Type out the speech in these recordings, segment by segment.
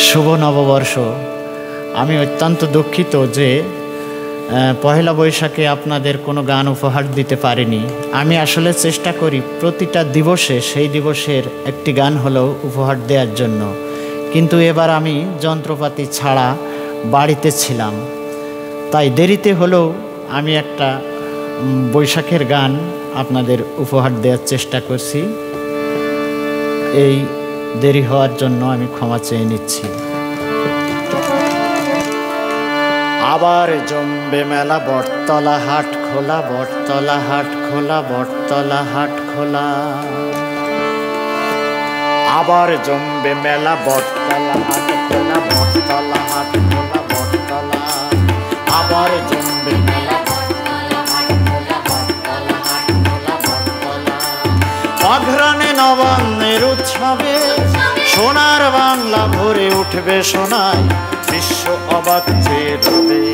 শুভ নববর্ষ। আমি অত্যন্ত দুঃখিত যে পহেলা বৈশাখে আপনাদের কোনো গান উপহার দিতে পারিনি। আমি আসলে চেষ্টা করি প্রতিটা দিবসে সেই দিবসের একটি গান হলেও উপহার দেওয়ার জন্য, কিন্তু এবার আমি যন্ত্রপাতি ছাড়া বাড়িতে ছিলাম, তাই দেরিতে হলেও আমি একটা বৈশাখের গান আপনাদের উপহার দেওয়ার চেষ্টা করছি। এই দেরি হওয়ার জন্য আমি ক্ষমা চেয়ে নিচ্ছি। আবার জমবে মেলা বটতলা হাট খোলা, বটতলা হাট খোলা, বটতলা হাট খোলা। আবার জমবে মেলা বটতলা হাট খোলা, বটতলা হাট খোলা, বটতলা। আবার জমবে মেলা বটতলা হাট খোলা, বটতলা হাট খোলা, বটতলা। অঘ্রাণে নবান্নের উৎসবে সোনার বাংলা ভরে উঠবে সোনায়, বিশ্ব অবাক চেয়ে রবে।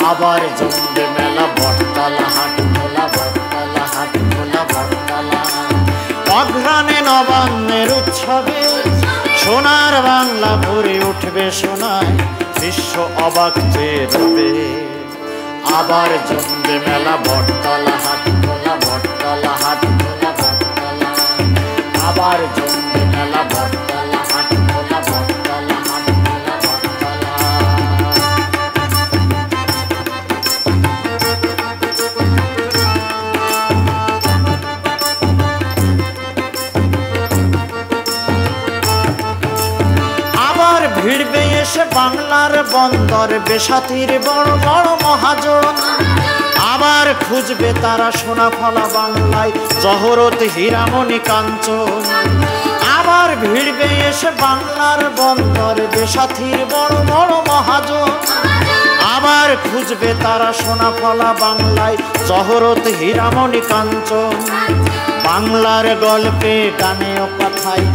আবার জমবে মেলা বটতলা হাট খোলা, বটতলা হাট খোলা, বটতলা। অঘ্রাণে নবান্নের উৎসবে সোনার বাংলা ভরে উঠবে সোনায়, বিশ্ব অবাক চেয়ে রবে। আবার জমবে মেলা বটতলা হাট খোলা, বটতলা হাট খোলা, বটতলা। আবার জমবে মেলা বটতলা হাট খোলা, বটতলা হাট খোলা, বটতলা। আবার ভিড়বে এসে বাংলার বন্দর বেসাতির বড় বড় মহাজন। আবার খুঁজবে তারা সোনা ফলা বাংলায় জহরত হীরামণি কাঞ্চন। আবার ভিড়বে এসে বাংলার বন্দর বেসাতির বড় বড় মহাজন। আবার খুঁজবে তারা সোনা ফলা বাংলায় জহরত হীরামণি কাঞ্চন। বাংলার গল্পে গানে ও কথায়,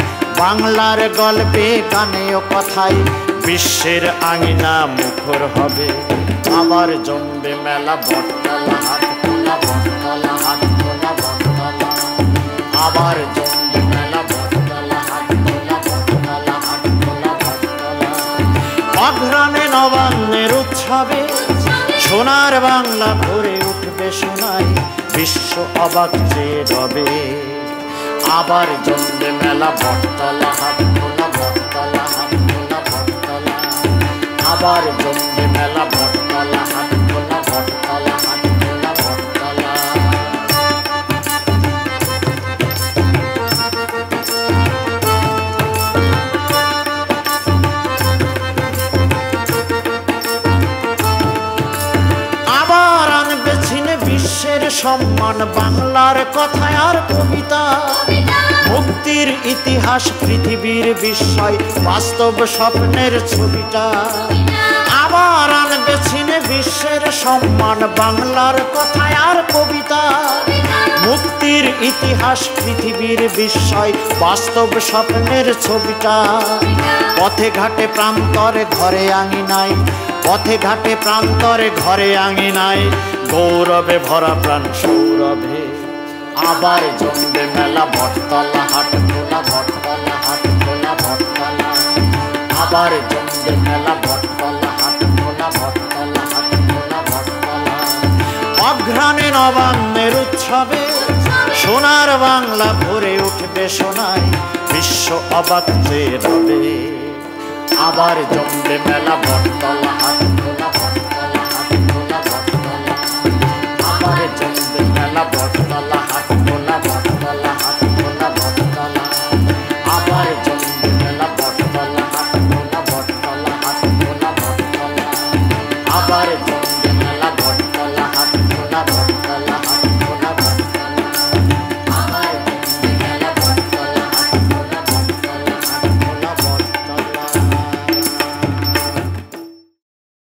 বাংলার গল্পে গানে ও কথায় বিশ্বের আঙিনা মুখর হবে। আবার জমবে মেলা বটতলা হাট খোলা, বটতলা হাট খোলা, বটতলা। আবার জমবে মেলা বটতলা হাট খোলা, বটতলা হাট খোলা, বটতলা। অঘ্রাণে নবান্নের উৎসবে সোনার বাংলা ভরে উঠবে সোনায়, বিশ্ব অবাক চেয়ে রবে। আবার জমবে মেলা বটতলা হাট খোলা, বটতলা হাট খোলা, বটতলা। আবার জমবে মেলা বটতলা হাট খোলা, বটতলা হাট খোলা, বটতলা। আবার আনবে ছিনে বিশ্বের সম্মান বাংলার কথায় আর কবিতা। মুক্তির ইতিহাস পৃথিবীর বিস্ময় বাস্তব স্বপ্নের ছবিটা। আবার আনবে ছিনে বিশ্বের সম্মান বাংলার কথায় আর কবিতা। মুক্তির ইতিহাস পৃথিবীর বিস্ময় বাস্তব স্বপ্নের ছবিটা। পথে ঘাটে প্রান্তরে ঘরে আঙিনায়, পথে ঘাটে প্রান্তরে ঘরে আঙিনায় গৌরবে ভরা প্রাণ সৌরভে। আবার জমবে মেলা বটতলা হাট খোলা, বটতলা হাট খোলা, বটতলা। আবার জমবে মেলা বটতলা হাট খোলা, বটতলা হাট খোলা, বটতলা। অঘ্রাণে নবান্নের উৎসবে সোনার বাংলা ভরে উঠবে সোনায়, বিশ্ব অবাক চেয়ে রবে। আবার জমবে মেলা বটতলা হাট খোলা।